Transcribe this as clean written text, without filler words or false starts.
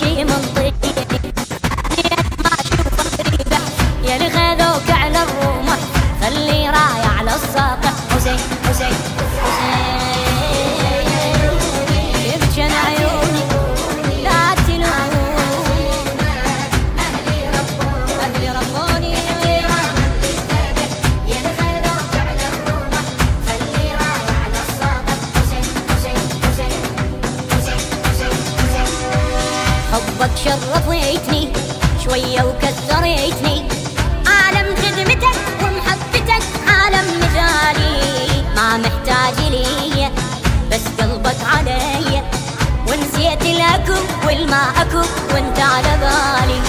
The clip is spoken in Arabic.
شي منطقي ما اشوفه غريبة يا اللي خذوك على الرمح خلي راية على الساقة حسين حسين حسين يبجن عيوني لا تلوموني أهلي ربوني يا اللي خذوك على الرمح خلي راية على الساقة حسين حسين حسين حسين حسين حبك شرفيتني شوية وكثريتني عالم خدمتك ومحبتك عالم مثالي ما محتاج لي بس قلبك علي ونسيت الاكو والما اكو وانت على بالي